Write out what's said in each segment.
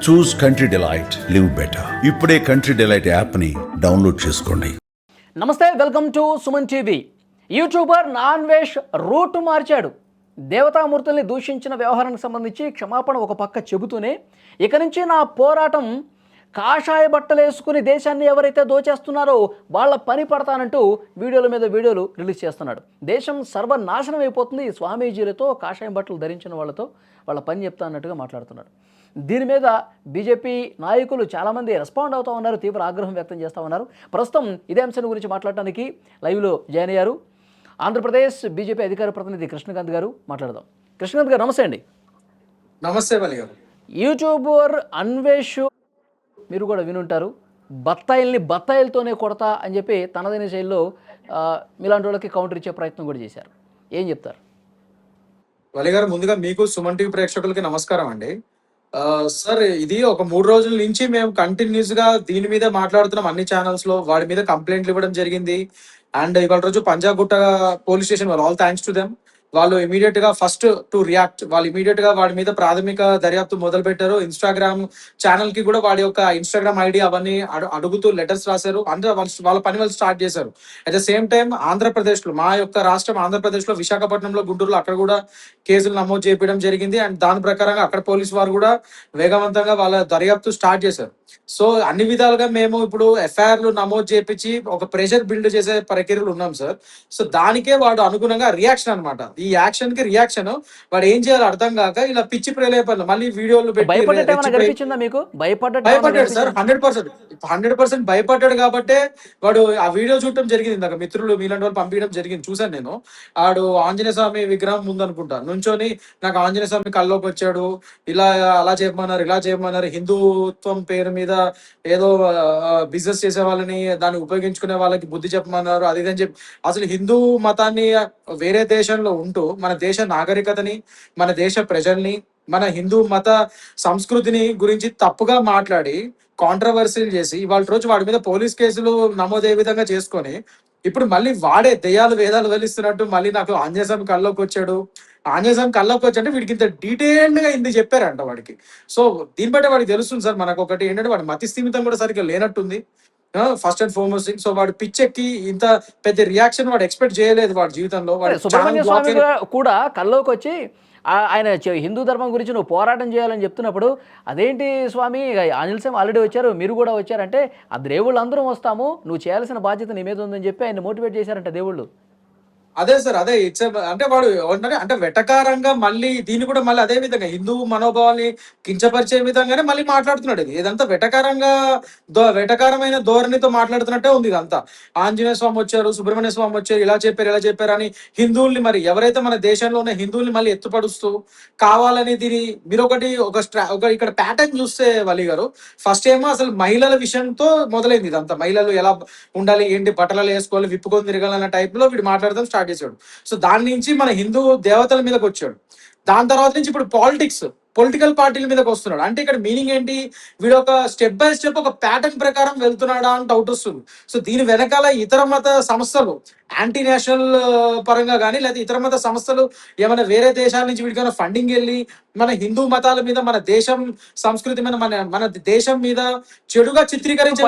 చూస్ country delight, live better. ఇప్పుడే country delight యాప్ని download చేసుకోండి. నమస్తే, welcome to Suman TV. YouTuber Nanvesh route మార్చాడు. దేవతామూర్తుల్ని దూషించిన వ్యవహారానికి సంబంధించి క్షమాపణ ఒక పక్క చెబుతూనే ఇక నుంచి నా పోరాటం కాషాయ బట్టలు వేసుకుని దేశాన్ని ఎవరైతే దోచేస్తున్నారో వాళ్ళ పని పడతానంటూ వీడియోల మీద వీడియోలు రిలీజ్ చేస్తున్నాడు. దేశం సర్వనాశనం అయిపోతుంది ఈ స్వామీజీలతో, కాషాయం బట్టలు ధరించిన వాళ్ళతో వాళ్ళ పని చెప్తా అన్నట్టుగా మాట్లాడుతున్నాడు. దీని మీద బీజేపీ నాయకులు చాలామంది రెస్పాండ్ అవుతూ ఉన్నారు, తీవ్ర ఆగ్రహం వ్యక్తం చేస్తూ ఉన్నారు. ప్రస్తుతం ఇదే అంశం గురించి మాట్లాడటానికి లైవ్లో జాయిన్ అయ్యారు ఆంధ్రప్రదేశ్ బీజేపీ అధికార ప్రతినిధి కృష్ణకాంత్ గారు. మాట్లాడదాం. కృష్ణకాంత్ గారు నమస్తే అండి. నమస్తే వలి గారు. యూట్యూబర్ అన్వేష్, మీరు కూడా వినుంటారు, బత్తాయిలతోనే కొడతా అని చెప్పి తనదైన శైలిలో మీలాంటి వాళ్ళకి కౌంటర్ ఇచ్చే ప్రయత్నం కూడా చేశారు. ఏం చెప్తారు? వలి గారు, ముందుగా మీకు సుమన్ టీవీ ప్రేక్షకులకి నమస్కారం అండి. సార్, ఇది ఒక 3 రోజుల నుంచి మేము కంటిన్యూస్ గా దీని మీద మాట్లాడుతున్నాం. అన్ని ఛానల్స్ లో వాడి మీద కంప్లైంట్లు ఇవ్వడం జరిగింది. అండ్ ఇవాళ రోజు పంజాగుట్ట పోలీస్ స్టేషన్, వాళ్ళు ఆల్ థ్యాంక్స్ టు దెమ్, వాళ్ళు ఇమీడియట్ గా ఫస్ట్ టు రియాక్ట్, వాళ్ళు ఇమీడియట్ గా వాడి మీద ప్రాథమిక దర్యాప్తు మొదలు పెట్టారు. ఇన్స్టాగ్రామ్ ఛానల్ కి కూడా వాడి యొక్క ఇన్స్టాగ్రామ్ ఐడి అవన్నీ అడుగుతూ లెటర్స్ రాశారు. అందరూ వాళ్ళ పని వాళ్ళు స్టార్ట్ చేశారు. At the same time Andhra Pradesh లో, మా యొక్క రాష్ట్రం ఆంధ్రప్రదేశ్ లో విశాఖపట్నంలో, గుంటూరులో అక్కడ కూడా కేసులు నమోదు చేయడం జరిగింది. అండ్ దాని ప్రకారంగా అక్కడ పోలీసు వారు కూడా వేగవంతంగా వాళ్ళ దర్యాప్తు స్టార్ట్ చేశారు. సో అన్ని విధాలుగా మేము ఇప్పుడు ఎఫ్ఐఆర్లు నమోదు చేపించి ఒక ప్రెషర్ బిల్డ్ చేసే ప్రక్రియలు ఉన్నాం సార్. సో దానికే వాడు అనుగుణంగా రియాక్షన్ అనమాట. ఈ యాక్షన్ కి రియాక్షన్, వాడు ఏం చేయాలో అర్థం కాక ఇలా పిచ్చి ప్రేలేపనలు మళ్ళీ వీడియోలు పెట్టి భయపడ్డాడు సార్. 100% భయపడ్డాడు. కాబట్టే వాడు ఆ వీడియో చూడటం జరిగింది. ఇందాక మిత్రులు మీలాంటి వాళ్ళు పంపించడం జరిగింది, చూసాను నేను. ఆడు ఆంజనేయ స్వామి విగ్రహం ముందు అనుకుంటా నుంచొని నాకు ఆంజనేయ స్వామి కల్లోకి వచ్చాడు, ఇలా అలా చేయమన్నారు, ఇలా చేయమన్నారు, హిందుత్వం పేరు మీద ఏదో బిజినెస్ చేసే వాళ్ళని, దాన్ని ఉపయోగించుకునే వాళ్ళకి బుద్ధి చెప్పమన్నారు, అది అని చెప్పి అసలు హిందూ మతాన్ని వేరే దేశంలో ఉంటూ మన దేశ నాగరికతని, మన దేశ ప్రజల్ని, మన హిందూ మత సంస్కృతిని గురించి తప్పుగా మాట్లాడి కాంట్రవర్సీలు చేసి ఇవాళ రోజు వాడి మీద పోలీస్ కేసులు నమోదే విధంగా చేసుకొని ఇప్పుడు మళ్ళీ వాడే దెయ్యాలు వేదాలు వెలిస్తున్నట్టు మళ్ళీ నాకు ఆంజనేయ స్వామి కల్లోకి వచ్చాడు, ఆంజనేయ స్వామి కల్లోకి వచ్చాడంటే వీడికి ఇంత డీటెయిల్డ్ గా ఇంది చెప్పారంట వాడికి. సో దీన్ని బట్టి వాడికి తెలుస్తుంది సార్, మనకు ఒకటి ఏంటంటే వాడి మతి స్థిమితం కూడా సరిగ్గా లేనట్టుంది, first and foremost thing. So వాడు పిచ్చెక్కి ఇంత పెద్ద రియాక్షన్ వాడు ఎక్స్పెక్ట్ చేయలేదు వాడి జీవితంలో. సుబ్రహ్మణ్య స్వామి కూడా కల్లోకి వచ్చి ఆయన హిందూ ధర్మం గురించి నువ్వు పోరాటం చేయాలని చెప్తున్నప్పుడు, అదేంటి స్వామి, ఆంజనేయ స్వామి ఆల్రెడీ వచ్చారు, మీరు కూడా వచ్చారంటే ఆ దేవుళ్ళు అందరం వస్తాము, నువ్వు చేయాల్సిన బాధ్యత నీ మీద ఉందని చెప్పి ఆయన మోటివేట్ చేశారంట దేవుళ్ళు. అదే సార్, అదే ఇట్స్ అంటే వాడు అంటే వెటకారంగా మళ్ళీ దీన్ని కూడా మళ్ళీ అదే విధంగా హిందూ మనోభావాన్ని కించపరిచే విధంగానే మళ్ళీ మాట్లాడుతున్నాడు. ఇది ఇదంతా వెటకారంగా వెటకారమైన ధోరణితో మాట్లాడుతున్నట్టే ఉంది ఇదంతా. ఆంజనేయ స్వామి వచ్చారు, సుబ్రహ్మణ్య స్వామి వచ్చారు, ఇలా చెప్పారు అని హిందువుల్ని, మరి ఎవరైతే మన దేశంలో ఉన్న హిందువుల్ని మళ్ళీ ఎత్తుపడుస్తూ కావాలని దీని మీరు ఒక ఇక్కడ ప్యాటర్న్ చూస్తే వలి గారు, ఫస్ట్ ఏమో అసలు మహిళల విషయంతో మొదలైంది ఇదంతా. మహిళలు ఎలా ఉండాలి, ఏంటి, బట్టలు వేసుకోవాలి, విప్పుకొని తిరగాలన్న టైప్ లో వీడు మాట్లాడదాం స్టార్ట్ చేశాడు. సో దాని నుంచి మన హిందూ దేవతల మీదకి వచ్చాడు. దాని తర్వాత నుంచి ఇప్పుడు పొలిటికల్ పార్టీల మీదకి వస్తున్నాడు. అంటే ఇక్కడ మీనింగ్ ఏంటి, వీడు ఒక స్టెప్ బై స్టెప్ ఒక ప్యాటర్న్ ప్రకారం వెళ్తున్నాడా అని డౌట్ వస్తుంది. సో దీని వెనకాల ఇతర మత సంస్థలు, యాంటీ నేషనల్ పరంగా కానీ లేదా ఇతర మత సంస్థలు ఏమైనా వేరే దేశాల నుంచి వీడికైనా ఫండింగ్ వెళ్ళి మన హిందూ మతాల మీద, మన దేశం సంస్కృతి మీద, మన దేశం మీద చెడుగా చిత్రీకరించే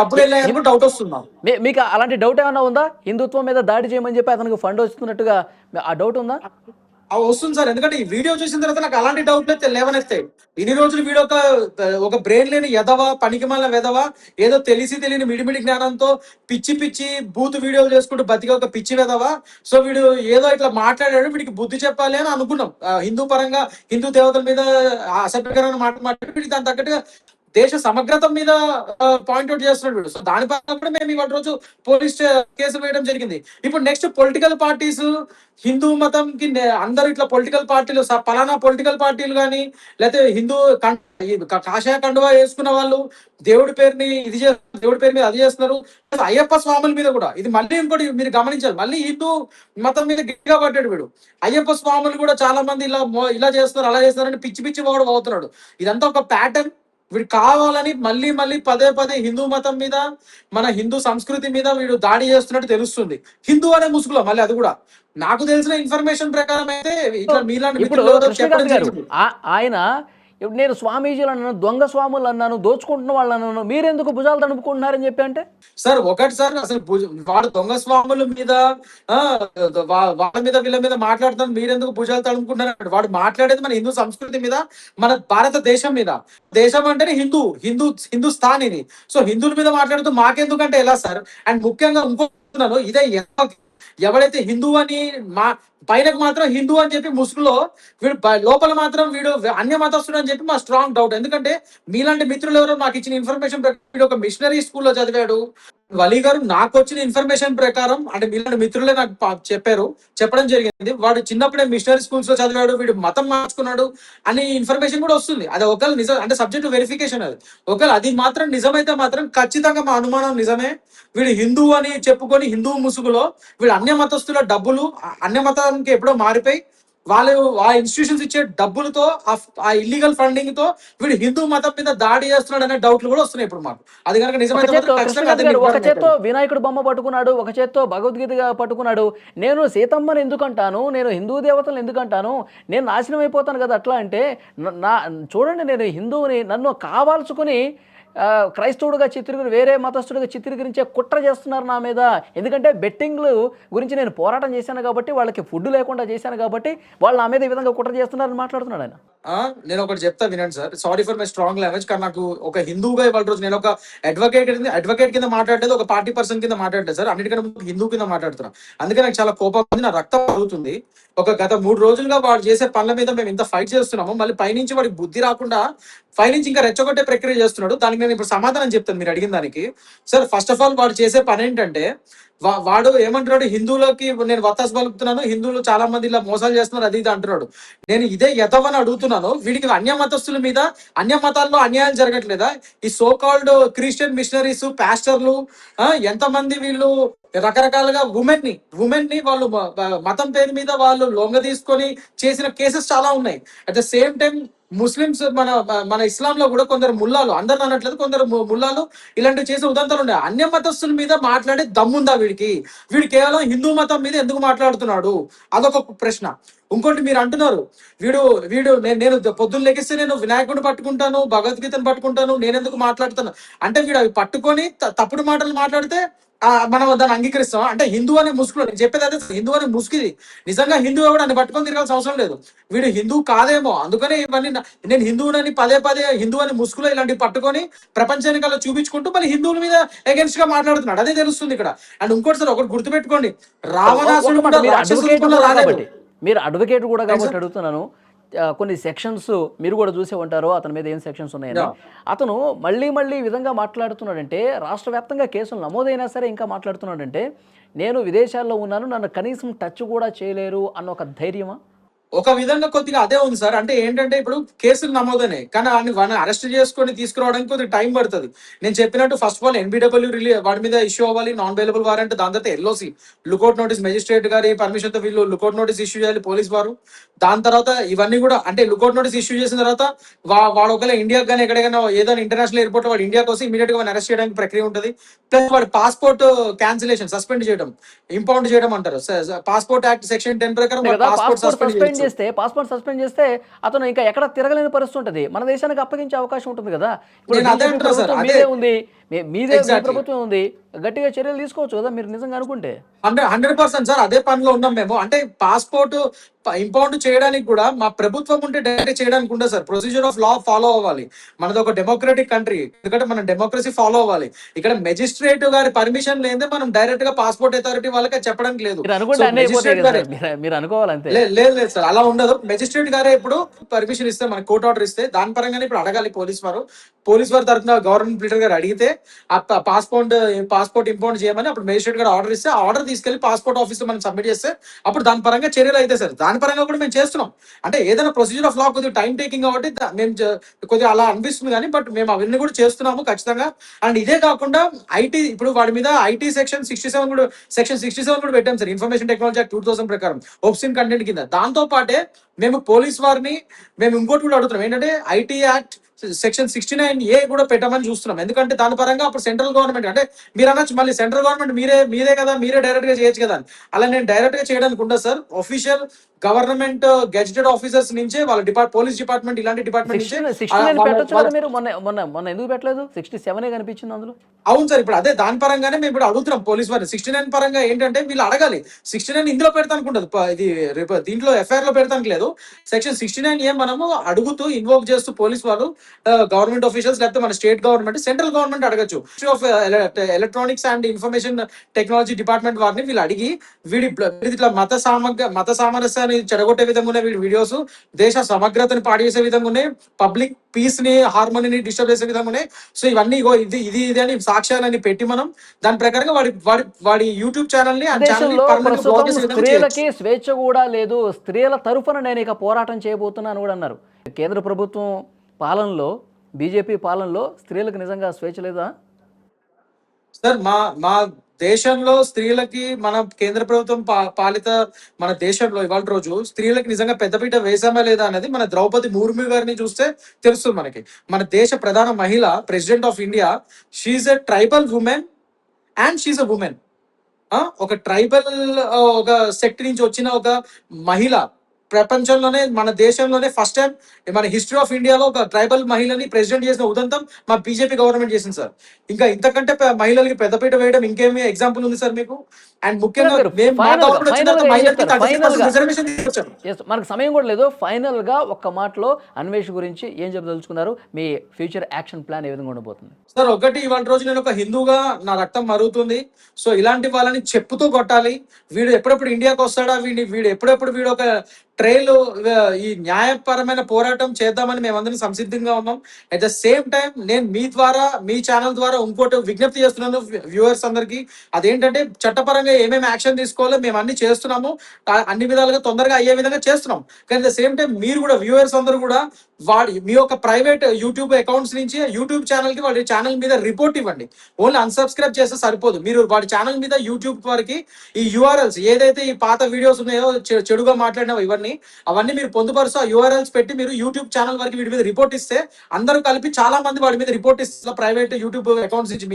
డబ్బులు వెళ్ళాయని డౌట్ వస్తున్నాం. మీకు అలాంటి డౌట్ ఏమైనా ఉందా? హిందుత్వం మీద దాడి చేయమని చెప్పి అతనికి ఫండ్ వస్తున్నట్టుగా ఆ డౌట్ ఉందా? వస్తుంది సార్, ఎందుకంటే ఈ వీడియో చూసిన తర్వాత నాకు అలాంటి డౌట్లు లేవనెత్తాయి. ఇన్ని రోజులు వీడియో ఒక బ్రెయిన్ లేని ఎదవా, పనికిమాలిన వెదవా, ఏదో తెలియని మిడిమిడి జ్ఞానంతో పిచ్చి బూత్ వీడియోలు చేసుకుంటూ బతికే ఒక పిచ్చి వెదవా. సో వీడు ఏదో ఇట్లా మాట్లాడాడు, వీడికి బుద్ధి చెప్పాలి అని అనుకున్నాం. హిందూ పరంగా హిందూ దేవతల మీద అసభ్యకరమైన మాట్లాడి వీడికి దాని తగ్గట్టుగా దేశ సమగ్రత మీద పాయింట్అవుట్ చేస్తున్నాడు. సో దాని పరంగా కూడా మేము ఇవాళ రోజు పోలీస్ కేసులు వేయడం జరిగింది. ఇప్పుడు నెక్స్ట్ పొలిటికల్ పార్టీస్, హిందూ మతంకి అందరూ ఇట్లా పొలిటికల్ పార్టీలు, పలానా పొలిటికల్ పార్టీలు కానీ లేకపోతే హిందూ కాషాయ కండువా వేసుకున్న వాళ్ళు దేవుడి పేరుని దేవుడి పేరు మీద అది చేస్తున్నారు. అయ్యప్ప స్వాముల మీద కూడా ఇది మళ్ళీ ఇంకోటి మీరు గమనించాలి, మళ్ళీ హిందూ మతం మీద గట్టిగా పడ్డాడు వీడు. అయ్యప్ప స్వాములు కూడా చాలా మంది ఇలా చేస్తున్నారు, అలా చేస్తున్నారు అని పిచ్చి వాడు అవుతున్నాడు. ఇదంతా ఒక ప్యాటర్న్. వీడు కావాలని మళ్ళీ పదే హిందూ మతం మీద, మన హిందూ సంస్కృతి మీద వీడు దాడి చేస్తున్నట్టు తెలుస్తుంది. హిందూ అనే ముసుగులో మళ్ళీ అది కూడా నాకు తెలిసిన ఇన్ఫర్మేషన్ ప్రకారం అయితే ఇట్లా మీలాంటి ఆయన ఇప్పుడు నేను స్వామీజీలు అన్నాను, దొంగ స్వాములు అన్నాను, దోచుకుంటున్న వాళ్ళు అన్నాను, మీరెందుకు భుజాలు తడుపుకుంటున్నారని చెప్పి అంటే? సార్ ఒకటి సార్, అసలు వాడు దొంగ స్వాముల మీద ఆ వాళ్ళ మీద వీళ్ళ మీద మాట్లాడుతాను, మీరెందుకు భుజాలు తడుముకుంటున్నారు? వాడు మాట్లాడేది మన హిందూ సంస్కృతి మీద, మన భారతదేశం మీద. దేశం అంటేనే హిందూస్థాన్ ఇది. సో హిందువుల మీద మాట్లాడుతూ మాకెందుకంటే ఎలా సార్? అండ్ ముఖ్యంగా ఇంకొస్తున్నాను, ఇదే ఎవడైతే హిందూ అని పైనకు మాత్రం హిందూ అని చెప్పి ముసుగులో, వీడు లోపల మాత్రం వీడు అన్య మతస్థుడు అని చెప్పి మా స్ట్రాంగ్ డౌట్. ఎందుకంటే మీలాంటి మిత్రులు ఎవరో నాకు ఇచ్చిన ఇన్ఫర్మేషన్ వీడు ఒక మిషనరీ స్కూల్లో చదివాడు. వలీ గారు నాకు వచ్చిన ఇన్ఫర్మేషన్ ప్రకారం, అంటే మీలాంటి మిత్రులే నాకు చెప్పడం జరిగింది, వాడు చిన్నప్పుడే మిషనరీ స్కూల్స్ లో చదివాడు, వీడు మతం మార్చుకున్నాడు అని ఇన్ఫర్మేషన్ కూడా వస్తుంది. అది ఒకవేళ నిజం అంటే సబ్జెక్ట్ వెరిఫికేషన్, అది ఒకవేళ అది మాత్రం నిజమైతే మాత్రం ఖచ్చితంగా మా అనుమానం నిజమే. వీడు హిందూ అని చెప్పుకొని హిందూ ముసుగులో వీడు అన్య మతస్థుల డబ్బులు అన్య మతానికి ఎప్పుడో మారిపోయి వాళ్ళు ఆ ఇన్స్టిట్యూషన్స్ ఇచ్చే డబ్బులతో ఆ ఇల్లీగల్ ఫండింగ్ తో వీడు హిందూ మతం మీద దాడి చేస్తున్నాడు అనే డౌట్లు కూడా వస్తున్నాయి ఇప్పుడు మాకు. అది కనుక నిజమైతే ఒక చేత్తో వినాయకుడు బొమ్మ పట్టుకున్నాడు, ఒక చేత్తో భగవద్గీతగా పట్టుకున్నాడు. నేను సీతమ్మని ఎందుకంటాను, నేను హిందూ దేవతలను ఎందుకంటాను, నేను నాశనం అయిపోతాను కదా అట్లా అంటే? చూడండి, నేను హిందువుని, నన్ను కావాల్చుకుని క్రైస్తవుడుగా వేరే మతస్థుడిగా చిత్రీకరించే కుట్ర చేస్తున్నారు నా మీద. ఎందుకంటే బెట్టింగ్లు గురించి నేను పోరాటం చేశాను కాబట్టి, వాళ్ళకి ఫుడ్ లేకుండా చేశాను కాబట్టి వాళ్ళు నా మీద ఈ విధంగా కుట్ర చేస్తున్నారని మాట్లాడుతున్నాడు ఆయన. నేను ఒకటి చెప్తా వినండి sir, sorry for my strong language, కానీ నాకు ఒక హిందూగా ఇవాళ రోజు నేను ఒక అడ్వకేట్ కింద మాట్లాడలేదు, ఒక పార్టీ పర్సన్ కింద మాట్లాడలేదు సార్, అన్నిటికన్నా హిందూ కింద మాట్లాడుతున్నా. అందుకే నాకు చాలా కోపం ఉంది, నా రక్తం అవుతుంది. గత 3 రోజులుగా వాడు చేసే పనుల మీద మేము ఇంత ఫైట్ చేస్తున్నాము, మళ్ళీ పైనుంచి వాడికి బుద్ధి రాకుండా పైనుంచి ఇంకా రెచ్చగొట్టే ప్రక్రియ చేస్తున్నాడు. దానికి నేను ఇప్పుడు సమాధానం చెప్తాను మీరు అడిగిన దానికి. సార్ ఫస్ట్ ఆఫ్ ఆల్ వాడు చేసే పని ఏంటంటే, వాడు ఏమంటున్నాడు, హిందువులకి నేను వత్తాసు పలుకుతున్నాను, హిందువులు చాలా మంది ఇలా మోసాలు చేస్తున్నారు, అది ఇది అంటున్నాడు. నేను ఇదే యథవని అడుగుతున్నాను, వీడికి అన్య మతస్థుల మీద అన్య మతాల్లో అన్యాయాలు జరగట్లేదా? ఈ సో కాల్డ్ క్రిస్టియన్ మిషనరీస్, పాస్టర్లు, ఎంతమంది వీళ్ళు రకరకాలుగా ఉమెన్ ని వాళ్ళు మతం పేరు మీద వాళ్ళు లొంగ తీసుకొని చేసిన కేసెస్ చాలా ఉన్నాయి. At the same time Muslims, మన ఇస్లాంలో కూడా కొందరు ముల్లాలు, అందరు అనట్లేదు, కొందరు ముల్లాలు ఇలాంటివి చేసే ఉదంతాలు ఉన్నాయి. అన్య మతస్థుల మీద మాట్లాడే దమ్ముందా వీడికి? వీడు కేవలం హిందూ మతం మీద ఎందుకు మాట్లాడుతున్నాడు? అదొక ప్రశ్న. ఇంకోటి మీరు అంటున్నారు, వీడు నేను పొద్దున్న లెగిస్తే నేను వినాయకుడిని పట్టుకుంటాను, భగవద్గీతను పట్టుకుంటాను, నేను ఎందుకు మాట్లాడుతాను అంటే, వీడు అవి పట్టుకొని తప్పుడు మాటలు మాట్లాడితే మనం దాన్ని అంగీకరిస్తాం అంటే? హిందూ అనే ముసుగులో, నేను చెప్పేది అదే, హిందూ అనే ముసుగుది. నిజంగా హిందూ కూడా అని పట్టుకొని తిరగాల్సిన అవసరం లేదు. వీడు హిందూ కాదేమో, అందుకనే ఇవన్నీ నేను హిందువునని పదే హిందూ అనే ముసుగులో ఇలాంటివి పట్టుకొని ప్రపంచానికి అలా చూపించుకుంటూ మళ్ళీ హిందువుల మీద అగేన్స్ట్ గా మాట్లాడుతున్నాడు. అదే తెలుస్తుంది ఇక్కడ. అండ్ ఇంకోటి సార్, ఒకటి గుర్తుపెట్టుకోండి, రావణాసుడు మీరు అడ్వకేట్ కూడా కాబట్టి అడుగుతున్నాను, కొన్ని సెక్షన్స్ మీరు కూడా చూసే ఉంటారు, అతని మీద ఏం సెక్షన్స్ ఉన్నాయని. అతను మళ్ళీ ఈ విధంగా మాట్లాడుతున్నాడంటే, రాష్ట్ర వ్యాప్తంగా కేసులు నమోదైనా సరే ఇంకా మాట్లాడుతున్నాడంటే, నేను విదేశాల్లో ఉన్నాను, నన్ను కనీసం టచ్ కూడా చేయలేరు అన్న ఒక ధైర్యమా? ఒక విధంగా కొద్దిగా అదే ఉంది సార్. అంటే ఏంటంటే, ఇప్పుడు కేసులు నమోదనే, కానీ వాడిని అరెస్ట్ చేసుకొని తీసుకురావడానికి కొద్దిగా టైం పడుతుంది. నేను చెప్పినట్టు ఫస్ట్ ఆఫ్ ఆల్ NBW వాడి మీద ఇష్యూ అవ్వాలి, నాన్ బెయిలబుల్ వారెంట్, దాని తర్వాత LOC లుకౌట్ నోటీస్, మెజిస్ట్రేట్ గారి పర్మిషన్ తో వీళ్ళు లుకౌట్ నోటీస్ ఇష్యూ చేయాలి పోలీస్ వారు. దాని తర్వాత ఇవన్నీ కూడా, అంటే లుకౌట్ నోటీస్ ఇష్యూ చేసిన తర్వాత వాడు ఒకవేళ ఇండియాకి కానీ ఎక్కడికైనా ఏదైనా ఇంటర్నేషనల్ ఎయిర్పోర్ట్ వాడు ఇండియాకి వస్తే ఇమీడియట్ గా అరెస్ట్ చేయడానికి ప్రక్రియ ఉంటుంది. ప్లస్ వాడి పాస్పోర్ట్ క్యాన్సిలేషన్, సస్పెండ్ చేయడం, ఇంపౌండ్ చేయడం అంటారు. పాస్పోర్ట్ యాక్ట్ సెక్షన్ 10 ప్రకారం పాస్పోర్ట్ సస్పెండ్ చేస్తే అతను ఇంకా ఎక్కడ తిరగలేని పరిస్థితి ఉంటుంది, మన దేశానికి అప్పగించే అవకాశం ఉంటుంది కదా. ఇప్పుడు మీదే ఉంది, మీదే ప్రభుత్వం ఉంది, గట్టిగా చర్యలు తీసుకోవచ్చు కదా మీరు నిజంగా అనుకుంటే. 100% సార్, అదే పనిలో ఉన్నాం మేము. అంటే పాస్పోర్ట్ ఇంపౌండ్ చేయడానికి కూడా మా ప్రభుత్వం ఉంటే డైరెక్ట్ చేయడానికి ఉండదు sir. Procedure of law follow అవ్వాలి. మనది ఒక డెమోక్రటిక్ కంట్రీ, ఎందుకంటే మనం డెమోక్రసీ ఫాలో అవ్వాలి. ఇక్కడ మెజిస్ట్రేట్ గారి పర్మిషన్ లేదే మనం డైరెక్ట్ గా పాస్పోర్ట్ అథారిటీ వాళ్ళకి చెప్పడానికి లేదు. మీరు అనుకోవాలంటే లేదు సార్, అలా ఉండదు. మెజిస్ట్రేట్ గారే ఇప్పుడు పర్మిషన్ ఇస్తే, మనకి కోర్ట్ ఆర్డర్ ఇస్తే దాని పరంగానే ఇప్పుడు అడగాలి పోలీస్ వారి తరఫున గవర్నమెంట్ లీడర్ గారు అడిగితే ఆ పాస్పోర్ట్ ఇంపౌండ్ చేయమని అప్పుడు మెజిస్ట్రేట్ గారు ఆర్డర్ ఇస్తే, ఆర్డర్ తీసుకెళ్లి పాస్పోర్ట్ ఆఫీస్ లో మనం సబ్మిట్ చేస్తే అప్పుడు దాని పరంగా చర్యలు అయితే సార్. దాని పరంగా కూడా మేము చేస్తున్నాం. అంటే ఏదైనా ప్రొసీజర్ ఆఫ్ లా కొద్దిగా టైం టేకింగ్ కాబట్టి మేము కొద్దిగా అలా అనిపిస్తుంది కానీ, బట్ మేము అవన్నీ కూడా చేస్తున్నాము ఖచ్చితంగా. అండ్ ఇదే కాకుండా ఐటీ, ఇప్పుడు వాడి మీద ఐటీ సెక్షన్ 67 కూడా పెట్టాం సార్, ఇన్ఫర్మేషన్ టెక్నాలజీ యాక్ట్ 2000 ప్రకారం ఒబ్సిన్ కంటెంట్ కింద. దాంతో పాటే మేము పోలీస్ వారిని మేము ఇంకోటి కూడా అడుగుతున్నాం, ఏంటంటే ఐటీ యాక్ట్ సెక్షన్ 69A కూడా పెట్టమని చూస్తున్నాం. ఎందుకంటే దాని పరంగా అప్పుడు సెంట్రల్ గవర్నమెంట్ అంటే మీరు అనొచ్చు మళ్ళీ సెంట్రల్ గవర్నమెంట్ మీదే కదా, మీరే డైరెక్ట్ గా చేయొచ్చు కదా అని. అలా నేను డైరెక్ట్ గా చేయడానికి ఉండదు sir. Official government gazetted officers నుంచే వాళ్ళ పోలీస్ డిపార్ట్మెంట్ ఇలాంటి డిపార్ట్మెంట్ నుంచే 69 పెట్టొచ్చు కదా మీరు. మొన్న ఎందుకు పెట్టలేదు? 67 కనిపించింది అందులో. అవును సార్, ఇప్పుడు అదే దాని పరంగానే మేము ఇప్పుడు అడుగుతున్నాం పోలీస్ వారిని. 69 పరంగా ఏంటంటే వీళ్ళు అడగాలి. 69 ఇందులో పెడతానికి ఉండదు, ఇది దీంట్లో ఎఫ్ఐఆర్ లో పెడతానికి లేదు. సెక్షన్ 69A మనము అడుగుతూ ఇన్వోక్ చేస్తూ పోలీస్ వాళ్ళు గవర్నమెంట్ ఆఫీషియల్స్ లేకపోతే మన స్టేట్ గవర్నమెంట్ సెంట్రల్ గవర్నమెంట్ అడగచ్చు. Ministry of electronics and information technology department వారిని వీళ్ళు అడిగి వీడి ఇట్లా మత సామరస్యాన్ని చెడగొట్టే విధంగా ఉన్నాయి వీడి వీడియోస్, దేశ సమగ్రతని పాడు చేసే విధంగా ఉన్నాయి, పబ్లిక్ పీస్ ని హార్మోనీని డిస్టర్బ్ చేసే విధంగా ఉన్నాయి. సో ఇవన్నీ ఇది అని సాక్ష్యాలని పెట్టి మనం దాని ప్రకారంగా వాడి యూట్యూబ్ ఛానల్ ని దేశంలో ప్రస్తుతం స్త్రీలకి స్వేచ్ఛ కూడా లేదు. స్త్రీల తరఫున నేను ఇక పోరాటం చేయబోతున్నాను కూడా అన్నారు. కేంద్ర ప్రభుత్వం పాలనలో, బీజేపీ పాలనలో స్త్రీలకు నిజంగా స్వేచ్ఛ లేదా? సార్ మా దేశంలో స్త్రీలకి మన కేంద్ర ప్రభుత్వం పాలిత మన దేశంలో ఇవాళ రోజు స్త్రీలకి నిజంగా పెద్దపీట వేసామా లేదా అనేది మన ద్రౌపది ముర్ము గారిని చూస్తే తెలుస్తుంది మనకి. మన దేశ ప్రధాన మహిళ president of India, she a tribal women and she a women. ఒక ట్రైబల్ ఒక సెక్ట్ నుంచి వచ్చిన ఒక మహిళ ప్రపంచంలోనే మన దేశంలోనే ఫస్ట్ టైం మన హిస్టరీ ఆఫ్ ఇండియాలో ఒక ట్రైబల్ మహిళని ప్రెసిడెంట్ చేసిన ఉదంతం మా బీజేపీ గవర్నమెంట్ చేసింది సార్. ఇంకా ఇంతకంటే మహిళలకి పెద్దపీట వేయడం ఇంకేమి ఎగ్జాంపుల్ ఉంది సార్ మీకు? అండ్ ముఖ్యంగా మనకు సమయం కూడా లేదు. ఫైనల్ గా ఒక్క మాటలో అన్వేష్ గురించి ఏం చెప్పదలుచుకున్నారు? మీ ఫ్యూచర్ యాక్షన్ ప్లాన్ ఏ విధంగా ఉండబోతుంది? సార్ ఒకటి, ఇవాళ రోజు నేను ఒక హిందూగా నా రక్తం మరుగుతుంది. సో ఇలాంటి వాళ్ళని చెప్పుతూ కొట్టాలి. వీడు ఎప్పుడెప్పుడు ఇండియాకి వస్తాడా, వీడు ఎప్పుడెప్పుడు వీడు ఒక ట్రైల్ ఈ న్యాయపరమైన పోరాటం చేద్దామని మేమందరం సంసిద్ధంగా ఉన్నాం. అట్ ద సేమ్ టైం నేను మీ ఛానల్ ద్వారా ఇంకోటి విజ్ఞప్తి చేస్తున్నాను వ్యూవర్స్ అందరికి. అదేంటంటే చట్టపరంగా ఏమేమి యాక్షన్ తీసుకోవాలో మేము అన్ని చేస్తున్నాము, అన్ని విధాలుగా తొందరగా అయ్యే విధంగా చేస్తున్నాం. కానీ ద సేమ్ టైం మీరు కూడా వ్యూవర్స్ అందరూ కూడా మీ యొక్క ప్రైవేట్ యూట్యూబ్ అకౌంట్స్ నుంచి యూట్యూబ్ ఛానల్ కి వాడి ఛానల్ మీద రిపోర్ట్ ఇవ్వండి. ఓన్లీ అన్సబ్స్క్రైబ్ చేస్తే సరిపోదు. మీరు వాడి ఛానల్ మీద యూట్యూబ్ వారికి ఈ యూఆర్ఎల్స్ ఏదైతే ఈ పాత వీడియోస్ ఉన్నాయో చెడుగా మాట్లాడినావో అవన్నీ మీరు పొందుపరుస్తూ యూఆర్ఎల్స్ పెట్టి మీరు యూట్యూబ్ ఛానల్ వరకు వీడి మీద రిపోర్ట్ ఇస్తే అందరూ కలిపి చాలా మంది వాడి మీద రిపోర్ట్ ఇస్తారు ప్రైవేట్ యూట్యూబ్ అకౌంట్స్ నుంచి,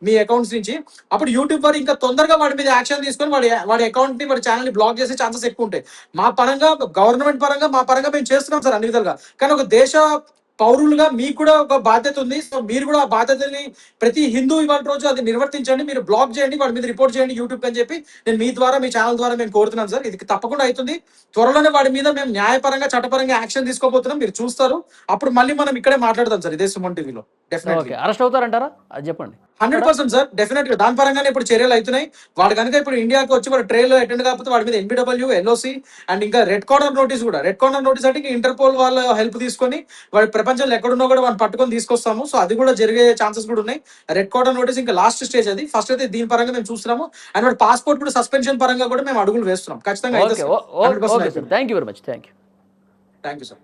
మీ అకౌంట్స్ నుంచి. అప్పుడు యూట్యూబ్ వారు ఇంకా తొందరగా వాడి మీద యాక్షన్ తీసుకొని వాడి అకౌంట్ ని వాడి ఛానల్ ని బ్లాక్ చేసే ఛాన్సెస్ ఎక్కువ ఉంటాయి. మా పరంగా గవర్నమెంట్ పరంగా మా పరంగా మేము చేస్తున్నాం సార్ అన్ని విధాలుగా. కానీ ఒక దేశ పౌరులుగా మీకు కూడా ఒక బాధ్యత ఉంది. సో మీరు కూడా ఆ బాధ్యతని ప్రతి హిందూ ఇవాళ రోజు అది నిర్వర్తించండి. మీరు బ్లాక్ చేయండి, వాడి మీద రిపోర్ట్ చేయండి యూట్యూబ్ అని చెప్పి నేను మీ ద్వారా, మీ ఛానల్ ద్వారా మేము కోరుతున్నాం సార్. ఇది తప్పకుండా అవుతుంది. త్వరలోనే వాడి మీద మేము న్యాయపరంగా చట్టపరంగా యాక్షన్ తీసుకోబోతున్నాం, మీరు చూస్తారు. అప్పుడు మళ్ళీ మనం ఇక్కడే మాట్లాడదాం సార్ ఇదే సుమన్ టీవీలో. డెఫినెట్లీ అరెస్ట్ అవుతారంటారా? అది చెప్పండి. 100% సార్, డెఫినెట్ గా దాని పరంగానే ఇప్పుడు చర్యలు అవుతున్నాయి. వాడు కనుక ఇప్పుడు ఇండియాకి వచ్చి వాడు ట్రైల్ అటెండ్ కాకపోతే వాడి మీద NBW, LOC అండ్ ఇంకా రెడ్ కార్నర్ నోటీస్ కూడా. రెడ్ కార్నర్ నోటీస్ అంటే ఇంటర్పోల్ వాళ్ళ హెల్ప్ తీసుకొని వాడి ప్రపంచంలో ఎక్కడున్నా కూడా వాడిని పట్టుకొని తీసుకొస్తాము. సో అది కూడా జరిగే ఛాన్సెస్ కూడా ఉన్నాయి. రెడ్ కార్నర్ నోటీస్ ఇంకా లాస్ట్ స్టేజ్ అది. ఫస్ట్ అయితే దీని పరంగా మేము చూస్తున్నాము. అండ్ వాడి పాస్పోర్ట్ కూడా సస్పెన్షన్ పరంగా కూడా మేము అడుగులు వేస్తున్నాం. ఖచ్చితంగా thank you very much. Thank you sir.